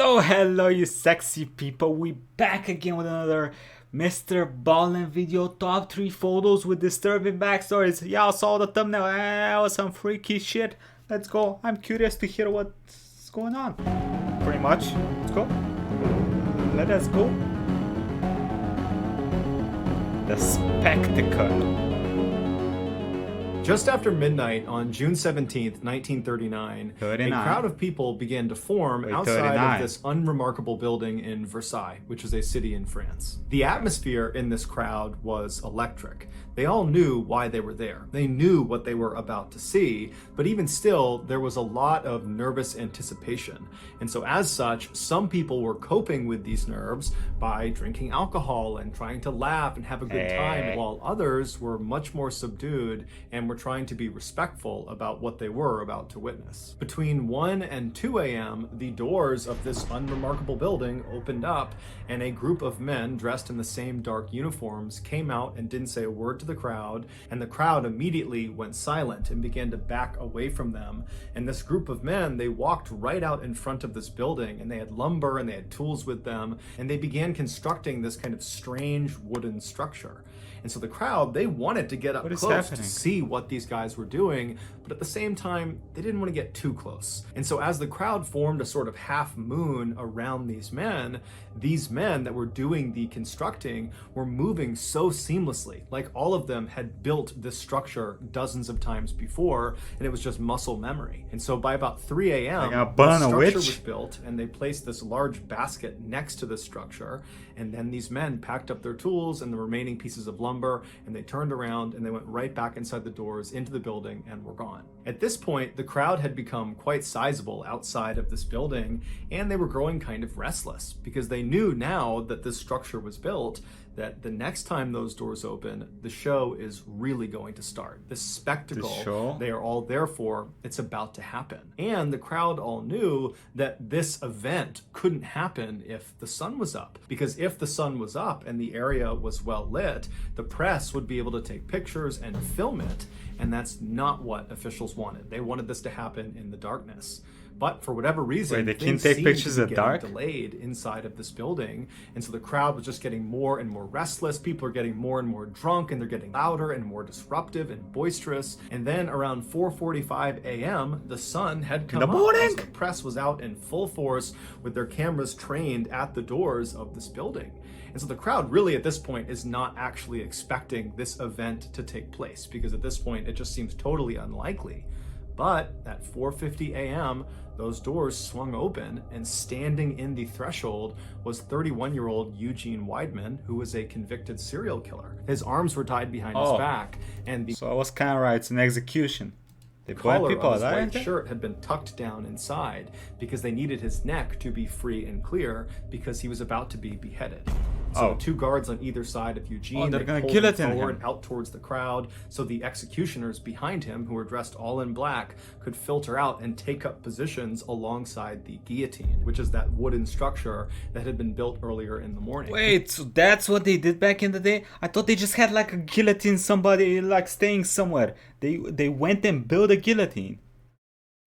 So hello you sexy people, we back again with another MrBallen video, top 3 photos with disturbing backstories. Y'all saw the thumbnail, that was some freaky shit. Let's go, I'm curious to hear what's going on. Pretty much, let's go. Let us go. The spectacle. Just after midnight on June 17th, 1939, a crowd of people began to form outside of this unremarkable building in Versailles, which is a city in France. The atmosphere in this crowd was electric. They all knew why they were there. They knew what they were about to see, but even still, there was a lot of nervous anticipation. And so as such, some people were coping with these nerves by drinking alcohol and trying to laugh and have a good time, while others were much more subdued and were trying to be respectful about what they were about to witness. Between 1 and 2 a.m., the doors of this unremarkable building opened up, and a group of men dressed in the same dark uniforms came out and didn't say a word to the crowd, and the crowd immediately went silent and began to back away from them. And this group of men, they walked right out in front of this building, and they had lumber and they had tools with them, and they began constructing this kind of strange wooden structure. And so the crowd, they wanted to get up close to see what these guys were doing, but at the same time, they didn't want to get too close. And so as the crowd formed a sort of half moon around these men that were doing the constructing were moving so seamlessly, like all of them had built this structure dozens of times before, and it was just muscle memory. And so by about 3 a.m., the structure was built, and they placed this large basket next to the structure, and then these men packed up their tools and the remaining pieces of lumber, and they turned around and they went right back inside the doors into the building and were gone. At this point, the crowd had become quite sizable outside of this building, and they were growing kind of restless because they knew now that this structure was built that the next time those doors open, the show is really going to start. This spectacle they are all there for, it's about to happen. And the crowd all knew that this event couldn't happen if the sun was up. Because if the sun was up and the area was well lit, the press would be able to take pictures and film it. And that's not what officials wanted. They wanted this to happen in the darkness. But for whatever reason, they can't take pictures at dark? Delayed inside of this building, and so the crowd was just getting more and more restless. People are getting more and more drunk, and they're getting louder and more disruptive and boisterous. And then around 4:45 a.m., the sun had come up. So the press was out in full force with their cameras trained at the doors of this building. And so the crowd really at this point is not actually expecting this event to take place, because at this point it just seems totally unlikely. But at 4:50 a.m., those doors swung open, and standing in the threshold was 31-year-old Eugene Weidman, who was a convicted serial killer. His arms were tied behind his back, and the so I was kind of right, it's an execution. The collar of his white shirt had been tucked down inside because they needed his neck to be free and clear because he was about to be beheaded. So the two guards on either side of Eugene, they pulled him forward out towards the crowd, so the executioners behind him, who were dressed all in black, could filter out and take up positions alongside the guillotine, which is that wooden structure that had been built earlier in the morning. Wait, so that's what they did back in the day? I thought they just had like a guillotine, somebody like staying somewhere. They went and built a guillotine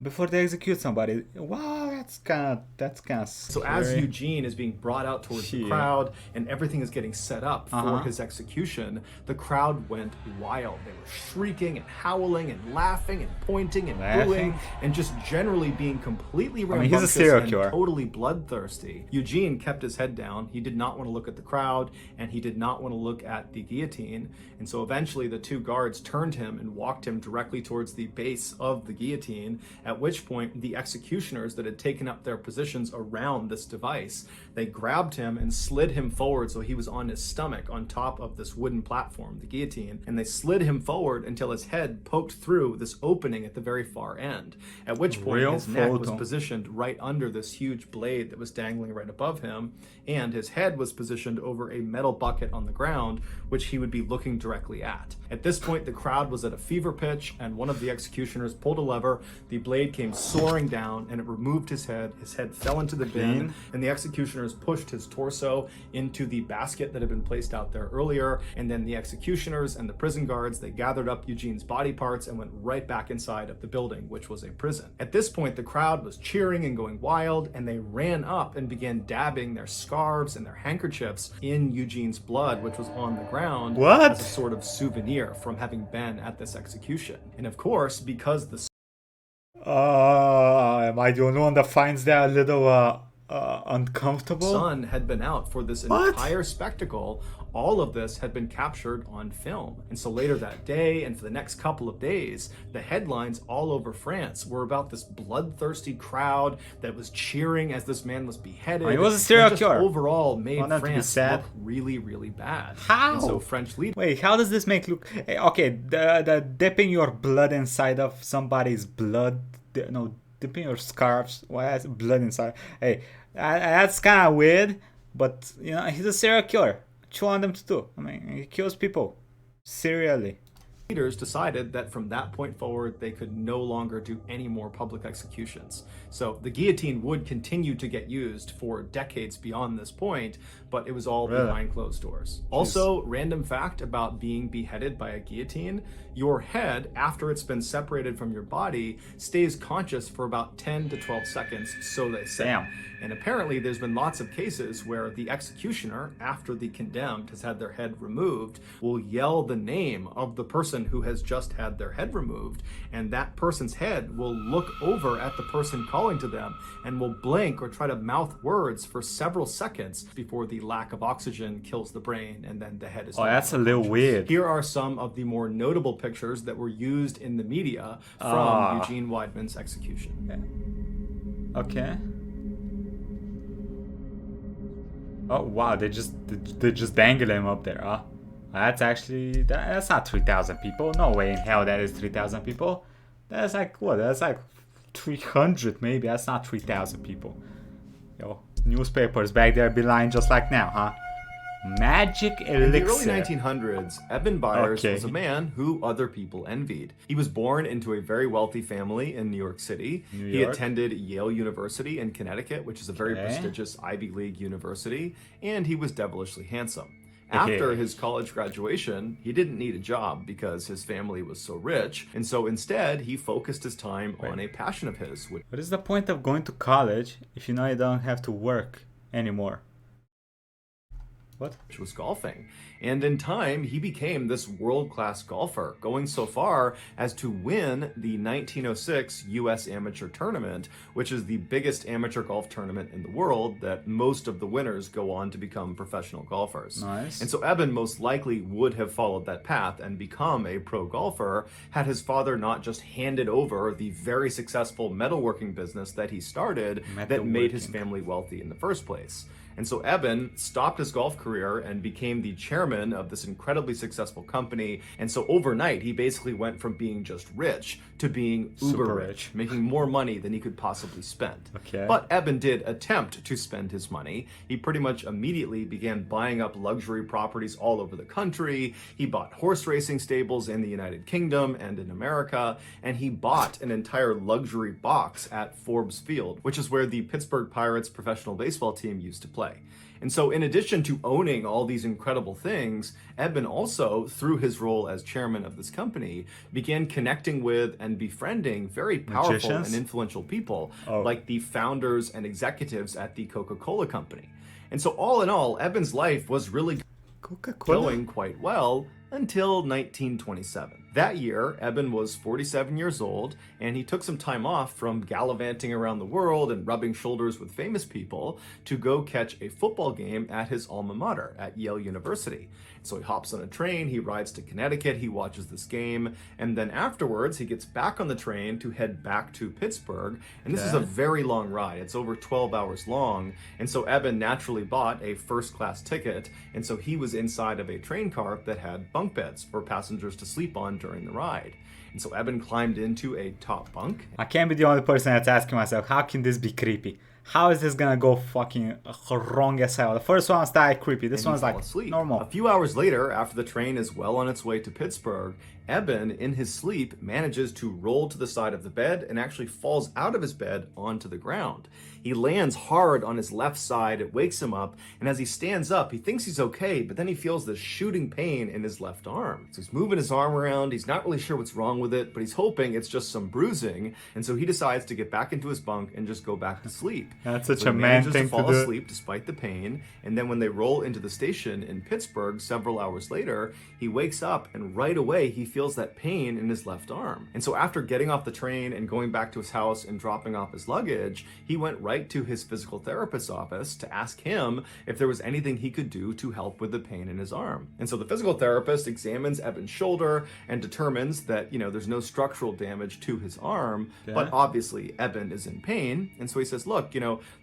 before they execute somebody. Wow, that's kind of so as Eugene is being brought out towards the crowd and everything is getting set up for his execution, the crowd went wild. They were shrieking and howling and laughing and pointing and booing and just generally being completely rambunctious and totally bloodthirsty. Eugene kept his head down. He did not want to look at the crowd, and he did not want to look at the guillotine. And so eventually the two guards turned him and walked him directly towards the base of the guillotine, at which point the executioners that had taken up their positions around this device, they grabbed him and slid him forward so he was on his stomach on top of this wooden platform, the guillotine, and they slid him forward until his head poked through this opening at the very far end, at which point his neck was positioned right under this huge blade that was dangling right above him, and his head was positioned over a metal bucket on the ground, which he would be looking directly at. At this point, the crowd was at a fever pitch, and one of the executioners pulled a lever. The blade came soaring down, and it removed his head. His head fell into the bin, and the executioners pushed his torso into the basket that had been placed out there earlier. And then the executioners and the prison guards, they gathered up Eugene's body parts and went right back inside of the building, which was a prison. At this point, the crowd was cheering and going wild, and they ran up and began dabbing their scarves and their handkerchiefs in Eugene's blood, which was on the ground, as a sort of souvenir from having been at this execution. And of course, because the am I the only one that finds that a little uncomfortable? sun had been out for this entire spectacle, all of this had been captured on film. And so later that day, and for the next couple of days, the headlines all over France were about this bloodthirsty crowd that was cheering as this man was beheaded. He was a serial killer. Overall made France look really, really bad. How? And so French leaders... Wait, how does this make look... Okay, the dipping your blood inside of somebody's blood... No, dipping your scarves... Why has blood inside? Hey, that's kind of weird, but, you know, he's a serial killer. What you want them to do? I mean, he kills people serially. Leaders decided that from that point forward, they could no longer do any more public executions. So the guillotine would continue to get used for decades beyond this point, but it was all behind closed doors. Also, random fact about being beheaded by a guillotine, your head, after it's been separated from your body, stays conscious for about 10 to 12 seconds, so they say. Damn. And apparently there's been lots of cases where the executioner, after the condemned has had their head removed, will yell the name of the person who has just had their head removed, and that person's head will look over at the person calling to them and will blink or try to mouth words for several seconds before the lack of oxygen kills the brain, and then the head is... Oh, that's a little weird. Here are some of the more notable pictures that were used in the media from Eugene Weidmann's execution. Okay. Oh wow, they just dangle him up there, huh? That's actually that's not 3,000 people. No way in hell that is 3,000 people. That's like what? That's like 300 maybe. That's not 3,000 people. Yo, newspapers back there be lying just like now, huh? Magic elixir. In the early 1900s, Eben Byers was a man who other people envied. He was born into a very wealthy family in New York City. He attended Yale University in Connecticut, which is a very prestigious Ivy League university, and he was devilishly handsome. After his college graduation, he didn't need a job because his family was so rich, and so instead he focused his time on a passion of his. What is the point of going to college if you know you don't have to work anymore? Which was golfing. And in time, he became this world-class golfer, going so far as to win the 1906 U.S. Amateur Tournament, which is the biggest amateur golf tournament in the world that most of the winners go on to become professional golfers. Nice. And so Eben most likely would have followed that path and become a pro golfer had his father not just handed over the very successful metalworking business that he started that made his family wealthy in the first place. And so Eben stopped his golf career and became the chairman of this incredibly successful company. And so overnight, he basically went from being just rich to being uber rich, making more money than he could possibly spend. But Eben did attempt to spend his money. He pretty much immediately began buying up luxury properties all over the country. He bought horse racing stables in the United Kingdom and in America. And he bought an entire luxury box at Forbes Field, which is where the Pittsburgh Pirates professional baseball team used to play. And so in addition to owning all these incredible things, Eben also, through his role as chairman of this company, began connecting with and befriending very powerful and influential people, like the founders and executives at the Coca-Cola company. And so all in all, Eben's life was really going quite well until 1927. That year, Eben was 47 years old, and he took some time off from gallivanting around the world and rubbing shoulders with famous people to go catch a football game at his alma mater at Yale University. So he hops on a train, he rides to Connecticut, he watches this game, and then afterwards he gets back on the train to head back to Pittsburgh. And this is a very long ride. It's over 12 hours long. And so Eben naturally bought a first-class ticket, and so he was inside of a train car that had bunk beds for passengers to sleep on during the ride. And so Eben climbed into a top bunk. I can't be the only person that's asking myself, how can this be creepy? How is this gonna go fucking wrong as hell? The first one's that creepy. This one's like normal. A few hours later, after the train is well on its way to Pittsburgh, Eben, in his sleep, manages to roll to the side of the bed and actually falls out of his bed onto the ground. He lands hard on his left side, it wakes him up, and as he stands up, he thinks he's okay, but then he feels this shooting pain in his left arm. So he's moving his arm around, he's not really sure what's wrong with it, but he's hoping it's just some bruising, and so he decides to get back into his bunk and just go back to sleep. That's such a man thing to do. He manages to fall asleep despite the pain, and then when they roll into the station in Pittsburgh several hours later, he wakes up and right away he feels that pain in his left arm. And so after getting off the train and going back to his house and dropping off his luggage, he went right to his physical therapist's office to ask him if there was anything he could do to help with the pain in his arm. And so the physical therapist examines Eben's shoulder and determines that, there's no structural damage to his arm, but obviously Eben is in pain. And so he says, look,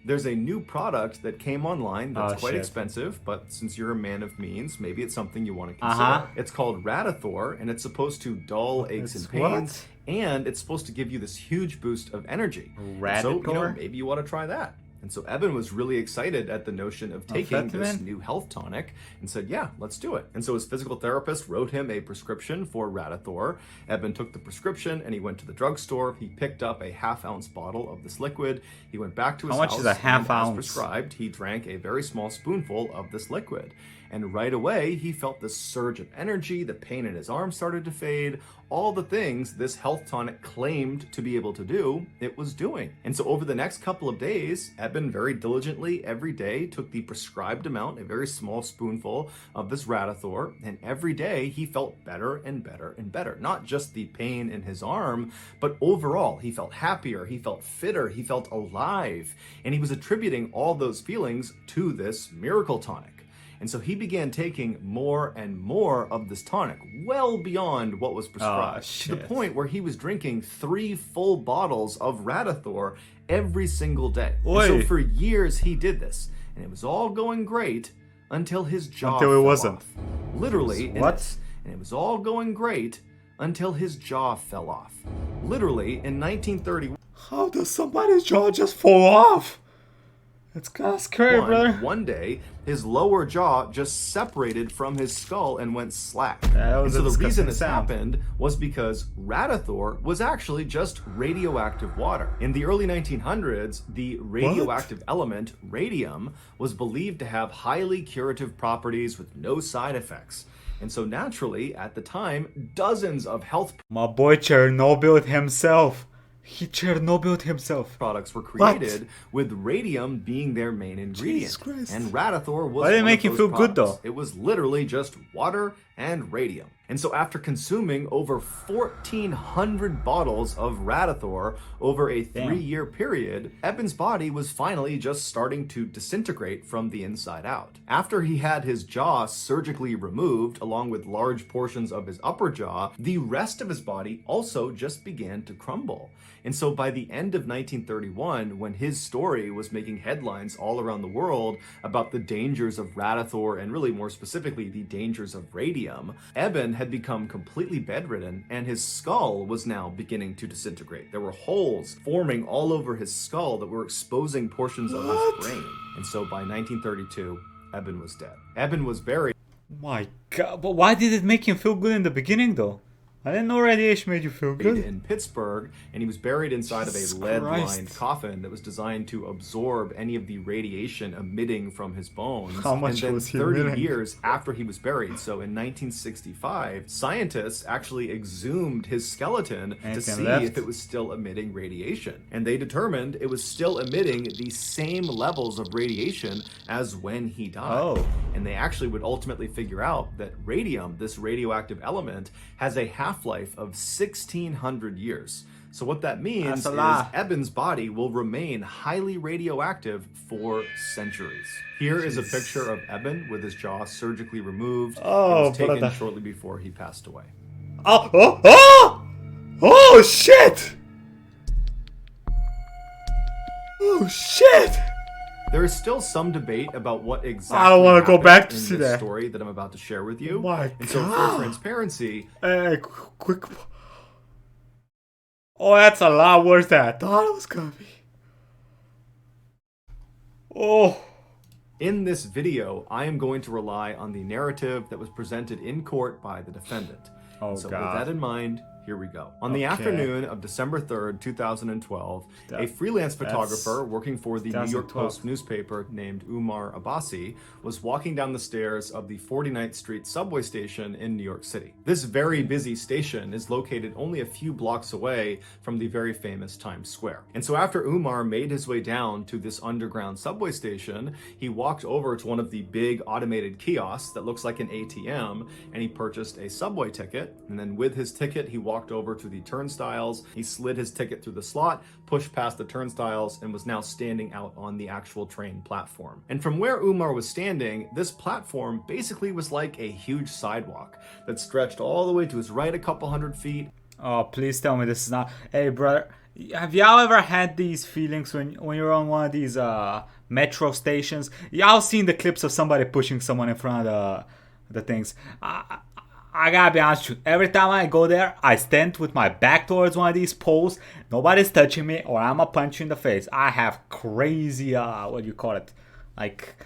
there's a new product that came online that's quite expensive, but since you're a man of means, maybe it's something you want to consider. It's called Radithor, and it's supposed to dull aches and pains, and it's supposed to give you this huge boost of energy. Radithor? So, maybe you want to try that. And so Eben was really excited at the notion of taking this new health tonic and said, yeah, let's do it. And so his physical therapist wrote him a prescription for Radithor. Eben took the prescription and he went to the drugstore. He picked up a half-ounce bottle of this liquid. He went back to his house. How much is a half ounce? As prescribed, he drank a very small spoonful of this liquid. And right away, he felt this surge of energy, the pain in his arm started to fade, all the things this health tonic claimed to be able to do, it was doing. And so over the next couple of days, Eben very diligently every day took the prescribed amount, a very small spoonful of this Radithor, and every day he felt better and better and better. Not just the pain in his arm, but overall, he felt happier, he felt fitter, he felt alive, and he was attributing all those feelings to this miracle tonic. And so he began taking more and more of this tonic, well beyond what was prescribed, to the point where he was drinking 3 full bottles of Radithor every single day. And so for years he did this, and it was all going great until his jaw fell off. Literally. What? And it was all going great until his jaw fell off. Literally, in 1931. How does somebody's jaw just fall off? It's kind of scary, brother. One day, his lower jaw just separated from his skull and went slack. And so the reason this happened was because Radithor was actually just radioactive water. In the early 1900s, the radioactive element, radium, was believed to have highly curative properties with no side effects. And so naturally, at the time, dozens of health... My boy Chernobyl himself. He Chernobyled himself. Products were created with radium being their main ingredient. And Radithor was Why did it make him feel good though? It was literally just water and radium. And so after consuming over 1,400 bottles of Radithor over a 3-year period, Eben's body was finally just starting to disintegrate from the inside out. After he had his jaw surgically removed, along with large portions of his upper jaw, the rest of his body also just began to crumble. And so by the end of 1931, when his story was making headlines all around the world about the dangers of Radithor and really more specifically the dangers of radium, Eben had become completely bedridden and his skull was now beginning to disintegrate. There were holes forming all over his skull that were exposing portions of his brain. And so by 1932, Eben was dead. Eben was buried. My God, but why did it make him feel good in the beginning though? I didn't know radiation made you feel good. In Pittsburgh, and he was buried inside of a lead-lined coffin that was designed to absorb any of the radiation emitting from his bones. How much was he emitting? 30 years after he was buried, so in 1965, scientists actually exhumed his skeleton to see if it was still emitting radiation. And they determined it was still emitting the same levels of radiation as when he died. And they actually would ultimately figure out that radium, this radioactive element, has a half-life of 1,600 years. So what that means is Eben's body will remain highly radioactive for centuries. Here is a picture of Eben with his jaw surgically removed. It was taken shortly before he passed away. Oh shit! Oh shit! There is still some debate about what exactly I don't want to go back to in see this that story that I'm about to share with you. Oh my God. And so for transparency, quick. Oh, that's a lot worse than I thought it was gonna be. Oh. In this video, I am going to rely on the narrative that was presented in court by the defendant. Oh, so God. With that in mind, here we go. On the afternoon of December 3rd, 2012, a freelance photographer working for the New York Post newspaper named Umar Abbasi was walking down the stairs of the 49th Street subway station in New York City. This very busy station is located only a few blocks away from the very famous Times Square. And so after Umar made his way down to this underground subway station, he walked over to one of the big automated kiosks that looks like an ATM, and he purchased a subway ticket. And then with his ticket, he walked over to the turnstiles. He slid his ticket through the slot, pushed past the turnstiles, and was now standing out on the actual train platform. And from where Umar was standing, this platform basically was like a huge sidewalk that stretched all the way to his right a couple hundred feet. Oh, please tell me this is not... Hey, brother, have y'all ever had these feelings when you're on one of these metro stations? Y'all seen the clips of somebody pushing someone in front of the things? I gotta be honest with you, every time I go there, I stand with my back towards one of these poles, nobody's touching me, or I'ma punch you in the face. I have crazy, what do you call it, like,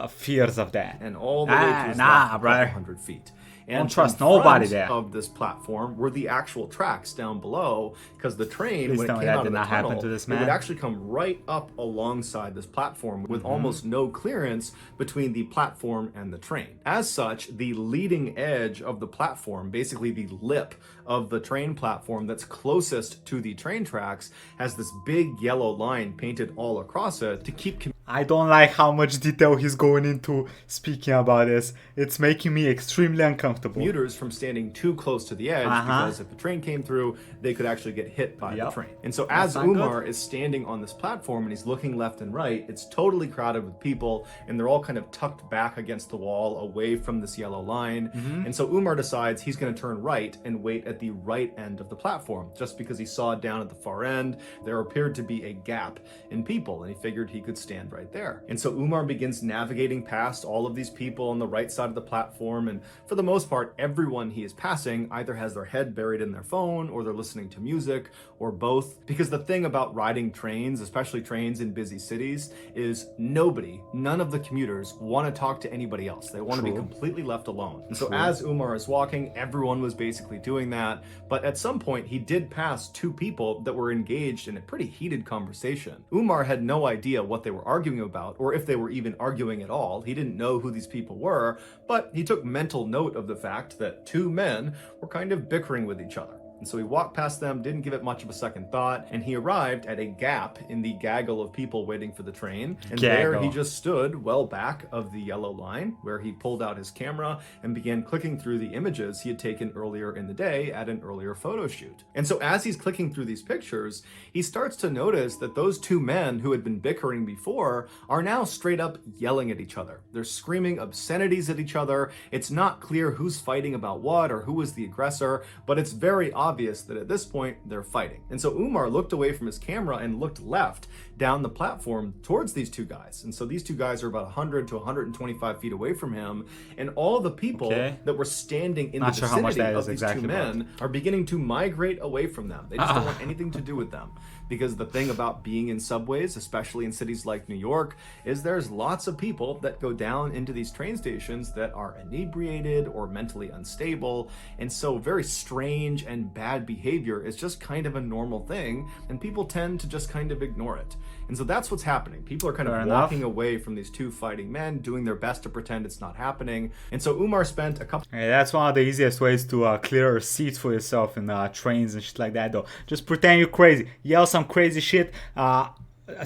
fears of that. And all the way to his left, a couple hundred feet. And don't trust nobody there. Of this platform were the actual tracks down below, because the train, when it came out of the tunnel, it would actually come right up alongside this platform with almost no clearance between the platform and the train. As such, the leading edge of the platform, basically the lip of the train platform that's closest to the train tracks, has this big yellow line painted all across it to keep... I don't like how much detail he's going into speaking about this. It's making me extremely uncomfortable. Commuters from standing too close to the edge, because if a train came through, they could actually get hit by the train. And so as Umar is standing on this platform and he's looking left and right, it's totally crowded with people, and they're all kind of tucked back against the wall away from this yellow line. And so Umar decides he's going to turn right and wait at the right end of the platform, just because he saw down at the far end there appeared to be a gap in people, and he figured he could stand right there. And so Umar begins navigating past all of these people on the right side of the platform, and for the most part, everyone he is passing either has their head buried in their phone, or they're listening to music, or both. Because the thing about riding trains, especially trains in busy cities, is none of the commuters want to talk to anybody else. They want to be completely left alone. And so as Umar is walking, everyone was basically doing that. But at some point, he did pass two people that were engaged in a pretty heated conversation. Umar had no idea what they were arguing about, or if they were even arguing at all. He didn't know who these people were, but he took mental note of the fact that two men were kind of bickering with each other. And so he walked past them, didn't give it much of a second thought, and he arrived at a gap in the gaggle of people waiting for the train. And there he just stood well back of the yellow line, where he pulled out his camera and began clicking through the images he had taken earlier in the day at an earlier photo shoot. And so as he's clicking through these pictures, he starts to notice that those two men who had been bickering before are now straight up yelling at each other. They're screaming obscenities at each other. It's not clear who's fighting about what or who was the aggressor, but it's very obvious that at this point they're fighting. And so Umar looked away from his camera and looked left down the platform towards these two guys. And so these two guys are about 100 to 125 feet away from him, and all the people that were standing in the vicinity of these two men are beginning to migrate away from them. They just don't want anything to do with them. Because the thing about being in subways, especially in cities like New York, is there's lots of people that go down into these train stations that are inebriated or mentally unstable. And so very strange and bad behavior is just kind of a normal thing, and people tend to just kind of ignore it. And so that's what's happening. People are kind of walking away from these two fighting men, doing their best to pretend it's not happening. And so Umar spent a couple... Hey, that's one of the easiest ways to clear seats for yourself in trains and shit like that, though. Just pretend you're crazy. Yell some crazy shit.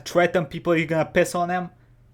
Threaten people you're gonna piss on them.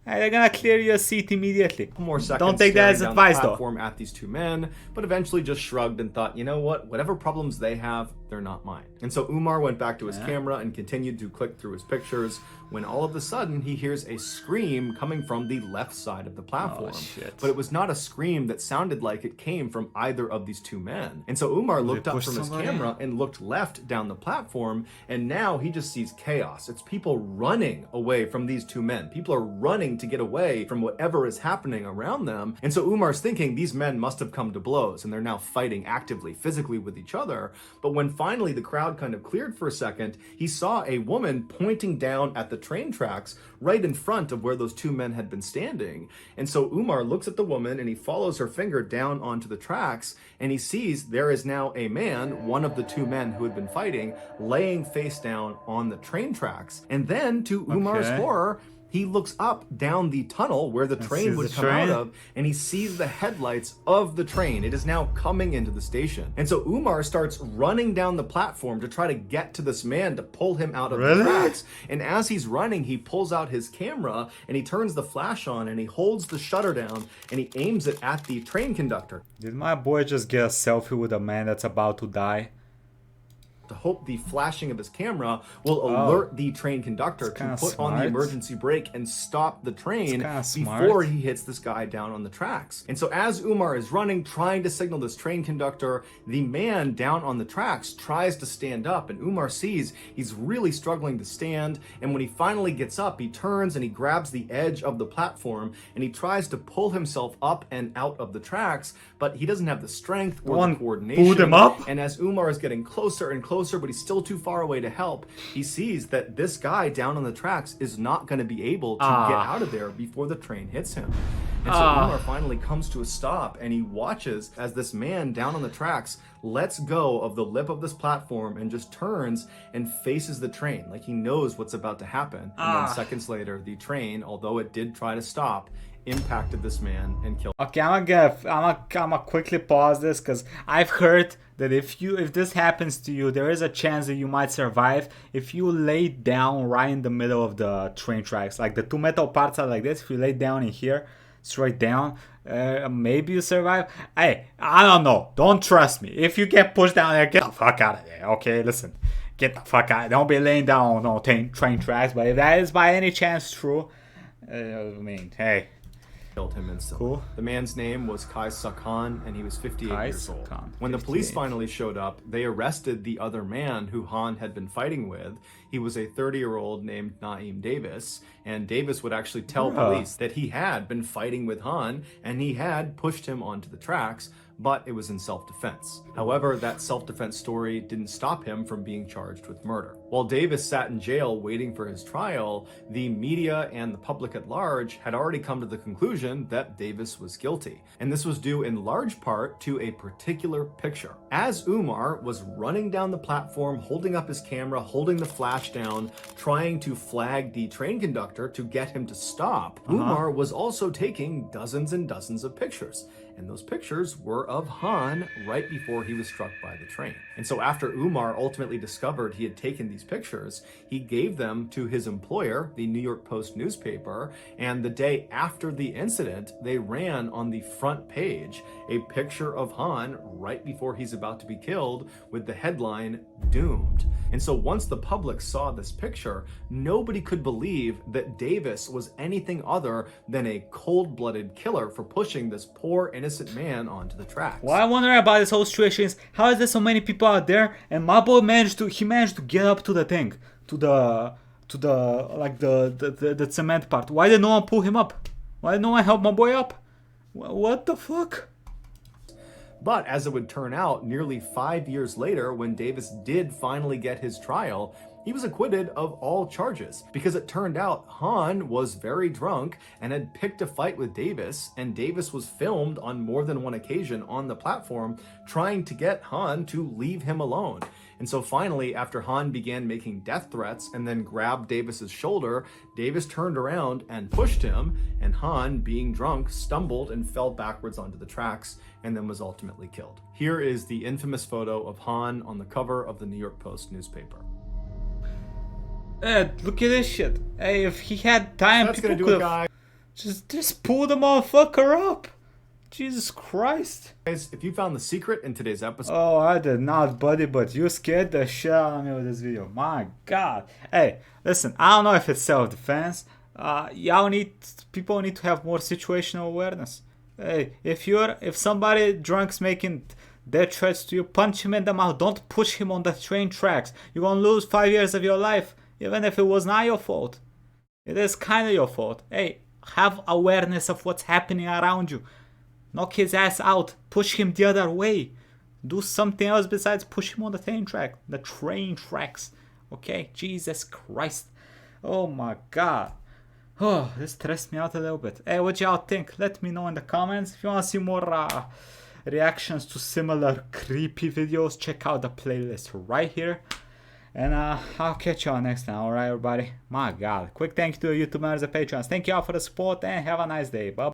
And they're gonna clear your seat immediately. More seconds. Don't take that as advice, though. At these two men, but eventually just shrugged and thought, you know what? Whatever problems they have, they're not mine. And so Umar went back to his camera and continued to click through his pictures, when all of a sudden he hears a scream coming from the left side of the platform. But it was not a scream that sounded like it came from either of these two men. And so Umar looked up from his camera and looked left down the platform, and now he just sees chaos. It's people running away from these two men. People are running to get away from whatever is happening around them. And so Umar's thinking these men must have come to blows, and they're now fighting actively, physically with each other. But when finally the crowd kind of cleared for a second, he saw a woman pointing down at the train tracks right in front of where those two men had been standing. And so Umar looks at the woman and he follows her finger down onto the tracks, and he sees there is now a man, one of the two men who had been fighting, laying face down on the train tracks. And then, to Umar's horror, he looks up down the tunnel where the train would come out of, and he sees the headlights of the train. It is now coming into the station. And so Umar starts running down the platform to try to get to this man to pull him out of the tracks. And as he's running, he pulls out his camera and he turns the flash on and he holds the shutter down and he aims it at the train conductor. Did my boy just get a selfie with a man that's about to die? To hope the flashing of his camera will alert the train conductor to put on the emergency brake and stop the train before he hits this guy down on the tracks. And so as Umar is running, trying to signal this train conductor, the man down on the tracks tries to stand up, and Umar sees he's really struggling to stand. And when he finally gets up, he turns and he grabs the edge of the platform and he tries to pull himself up and out of the tracks, but he doesn't have the strength or the coordination. Pulled him up? And as Umar is getting closer and closer, but he's still too far away to help, he sees that this guy down on the tracks is not going to be able to get out of there before the train hits him. And so Umar finally comes to a stop, and he watches as this man down on the tracks lets go of the lip of this platform and just turns and faces the train like he knows what's about to happen. And then seconds later, the train, although it did try to stop, impacted this man and killed him. Okay, I'm gonna quickly pause this, because I've heard that if this happens to you, there is a chance that you might survive if you lay down right in the middle of the train tracks. Like the two metal parts are like this. If you lay down in here, straight down, maybe you survive. Hey, I don't know. Don't trust me. If you get pushed down there, get the fuck out of there. Okay, listen. Get the fuck out. Don't be laying down on train tracks. But if that is by any chance true, I mean, hey. Killed him instantly. Cool. The man's name was Kaisa Khan, and he was 58 years old. When the police finally showed up, they arrested the other man who Han had been fighting with. He was a 30-year-old named Naeem Davis, and Davis would actually tell police that he had been fighting with Han, and he had pushed him onto the tracks, but it was in self-defense. However, that self-defense story didn't stop him from being charged with murder. While Davis sat in jail waiting for his trial, the media and the public at large had already come to the conclusion that Davis was guilty. And this was due in large part to a particular picture. As Umar was running down the platform, holding up his camera, holding the flash down, trying to flag the train conductor to get him to stop, Umar was also taking dozens and dozens of pictures. And those pictures were of Han right before he was struck by the train. And so after Umar ultimately discovered he had taken these pictures, he gave them to his employer, the New York Post newspaper, and the day after the incident, they ran on the front page a picture of Han right before he's about to be killed with the headline, "Doomed." And so once the public saw this picture, nobody could believe that Davis was anything other than a cold-blooded killer for pushing this poor innocent man onto the tracks. What I wonder about this whole situation is, how is there so many people out there, and my boy managed to get up to the thing, to the cement part. Why did no one pull him up? Why did no one help my boy up? What the fuck? But as it would turn out, nearly 5 years later, when Davis did finally get his trial, he was acquitted of all charges, because it turned out Han was very drunk and had picked a fight with Davis, and Davis was filmed on more than one occasion on the platform trying to get Han to leave him alone. And so finally, after Han began making death threats and then grabbed Davis's shoulder, Davis turned around and pushed him, and Han, being drunk, stumbled and fell backwards onto the tracks and then was ultimately killed. Here is the infamous photo of Han on the cover of the New York Post newspaper. Look at this shit. Hey, if he had time, that's people gonna do it, guys. Just pull the motherfucker up. Jesus Christ. Guys, if you found the secret in today's episode... Oh, I did not, buddy, but you scared the shit out of me with this video. My God. Hey, listen, I don't know if it's self-defense. People need to have more situational awareness. Hey, if somebody drunk's making death threats to you, punch him in the mouth. Don't push him on the train tracks. You're gonna lose 5 years of your life, even if it was not your fault. It is kind of your fault. Hey, have awareness of what's happening around you. Knock his ass out. Push him the other way. Do something else besides push him on the train tracks. Okay, Jesus Christ. Oh my god. Oh, this stressed me out a little bit. Hey, what y'all think? Let me know in the comments. If you want to see more reactions to similar creepy videos, check out the playlist right here. And I'll catch y'all next time. Alright, everybody? My god. Quick thank you to the YouTubers and Patrons. Thank y'all for the support and have a nice day. Bye.